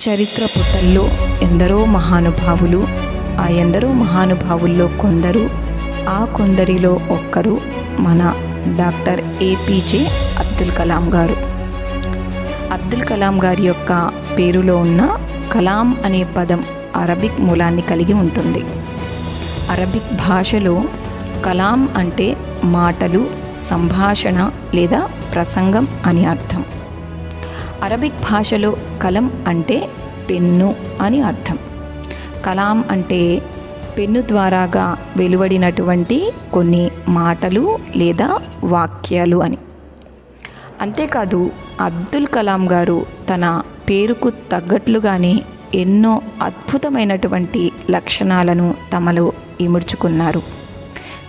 చరిత్ర పుటల్లో ఎందరో మహానుభావులు, ఆ ఎందరో మహానుభావుల్లో కొందరు, ఆ కొందరిలో ఒక్కరు మన డాక్టర్ ఏపీజే అబ్దుల్ కలాం గారు. అబ్దుల్ కలాం గారి యొక్క పేరులో ఉన్న కలాం అనే పదం అరబిక్ మూలాన్ని కలిగి ఉంటుంది. అరబిక్ భాషలో కలాం అంటే మాటలు, సంభాషణ లేదా ప్రసంగం అని అర్థం. అరబిక్ భాషలో కలం అంటే పెన్ను అని అర్థం. కలాం అంటే పెన్ను ద్వారాగా వెలువడినటువంటి కొన్ని మాటలు లేదా వాక్యాలు అని. అంతేకాదు అబ్దుల్ కలాం గారు తన పేరుకు తగ్గట్లుగానే ఎన్నో అద్భుతమైనటువంటి లక్షణాలను తమలో ఇముడ్చుకున్నారు.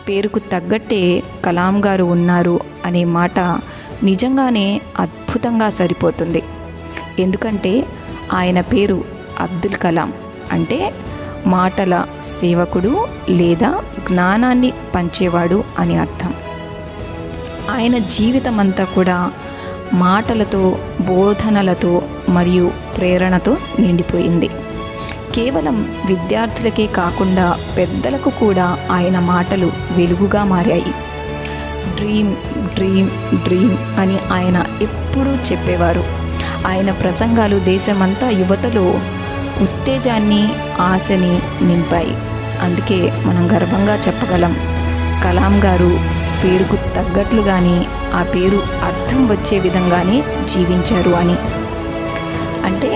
పేరుకు తగ్గట్టే కలాం గారు ఉన్నారు అనే మాట నిజంగానే అద్భుతంగా సరిపోతుంది. ఎందుకంటే ఆయన పేరు అబ్దుల్ కలాం అంటే మాటల సేవకుడు లేదా జ్ఞానాన్ని పంచేవాడు అని అర్థం. ఆయన జీవితమంతా కూడా మాటలతో, బోధనలతో మరియు ప్రేరణతో నిండిపోయింది. కేవలం విద్యార్థులకే కాకుండా పెద్దలకు కూడా ఆయన మాటలు వెలుగుగా మారాయి. డ్రీమ్ డ్రీమ్ డ్రీమ్ అని ఆయన ఎప్పుడూ చెప్పేవారు. ఆయన ప్రసంగాలు దేశమంతా యువతలో ఉత్తేజాన్ని, ఆశని నింపాయి. అందుకే మనం గర్వంగా చెప్పగలం, కలాం గారు పేరుకు తగ్గట్లుగానే ఆ పేరు అర్థం వచ్చే విధంగానే జీవించారు అని. అంటే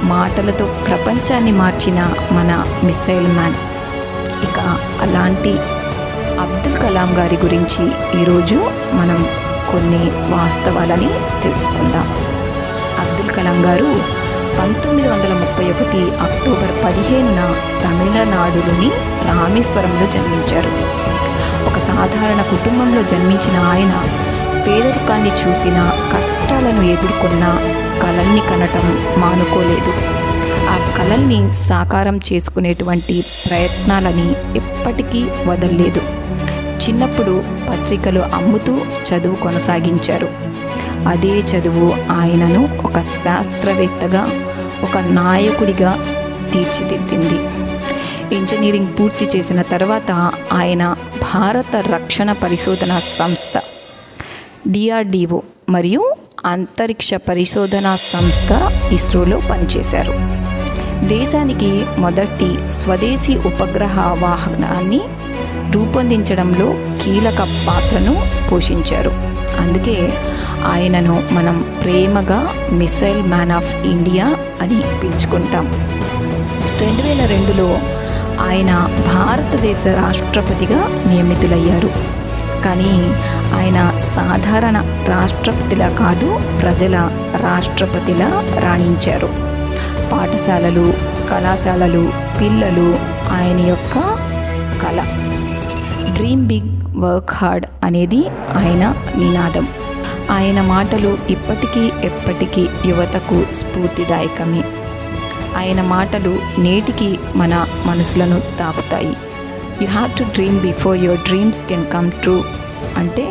మాటలతో ప్రపంచాన్ని మార్చిన మన మిస్సైల్ మ్యాన్. ఇక అలాంటి అబ్దుల్ కలాం గారి గురించి ఈరోజు మనం కొన్ని వాస్తవాలని తెలుసుకుందాం. అబ్దుల్ కలాం గారు 1931 అక్టోబర్ 15న తమిళనాడులోని రామేశ్వరంలో జన్మించారు. ఒక సాధారణ కుటుంబంలో జన్మించిన ఆయన పేదరికాన్ని చూసిన, కష్టాలను ఎదుర్కొన్న, కలల్ని కనటం మానుకోలేదు. ఆ కలల్ని సాకారం చేసుకునేటువంటి ప్రయత్నాలని ఎప్పటికీ వదల్లేదు. చిన్నప్పుడు పత్రికలు అమ్ముతూ చదువు కొనసాగించారు. అదే చదువు ఆయనను ఒక శాస్త్రవేత్తగా, ఒక నాయకుడిగా తీర్చిదిద్దింది. ఇంజనీరింగ్ పూర్తి చేసిన తర్వాత ఆయన భారత రక్షణ పరిశోధన సంస్థ DRDO మరియు అంతరిక్ష పరిశోధనా సంస్థ ఇస్రోలో పనిచేశారు. దేశానికి మొదటి స్వదేశీ ఉపగ్రహ వాహనాన్ని రూపొందించడంలో కీలక పాత్రను పోషించారు. అందుకే ఆయనను మనం ప్రేమగా మిసైల్ మ్యాన్ ఆఫ్ ఇండియా అని పిలుచుకుంటాం. 2002లో ఆయన భారతదేశ రాష్ట్రపతిగా నియమితులయ్యారు. కానీ ఆయన సాధారణ రాష్ట్రపతిలా కాదు, ప్రజల రాష్ట్రపతిలా రాణించారు. పాఠశాలలు, కళాశాలలు, పిల్లలు ఆయన యొక్క కళ. డ్రీమ్ బిగ్, వర్క్ హార్డ్ అనేది ఆయన నినాదం. ఆయన మాటలు ఇప్పటికీ ఎప్పటికీ యువతకు స్ఫూర్తిదాయకమే. ఆయన మాటలు నేటికి మన మనసులను తాకుతాయి. You have to dream before your dreams can come true. అంటే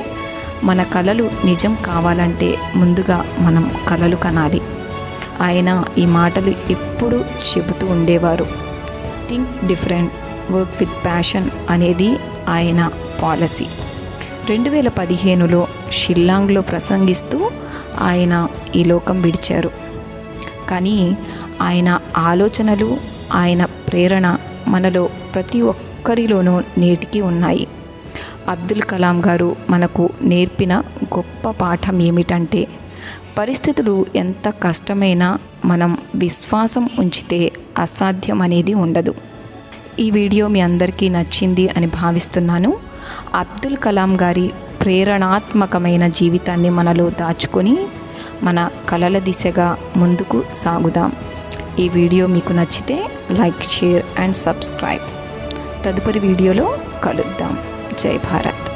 మన కలలు నిజం కావాలంటే ముందుగా మనం కలలు కనాలి. ఆయన ఈ మాటలు ఎప్పుడూ చెబుతూ ఉండేవారు. Think different, work with passion అనేది ఆయన పాలసీ. 2015లో షిల్లాంగ్లో ప్రసంగిస్తూ ఆయన ఈ లోకం విడిచారు. కానీ ఆయన ఆలోచనలు, ఆయన ప్రేరణ మనలో ప్రతి ఒక్కరిలోనూ నేటికి ఉన్నాయి. అబ్దుల్ కలాం గారు మనకు నేర్పిన గొప్ప పాఠం ఏమిటంటే, పరిస్థితులు ఎంత కష్టమైనా మనం విశ్వాసం ఉంచితే అసాధ్యం అనేది ఉండదు. ఈ వీడియో మీ అందరికీ నచ్చింది అని భావిస్తున్నాను. అబ్దుల్ కలాం గారి ప్రేరణాత్మకమైన జీవితాన్ని మనలో దాచుకొని మన కలల దిశగా ముందుకు సాగుదాం. ఈ వీడియో మీకు నచ్చితే లైక్, షేర్ అండ్ సబ్స్క్రైబ్. తదుపరి వీడియోలో కలుద్దాం. జై భారత్.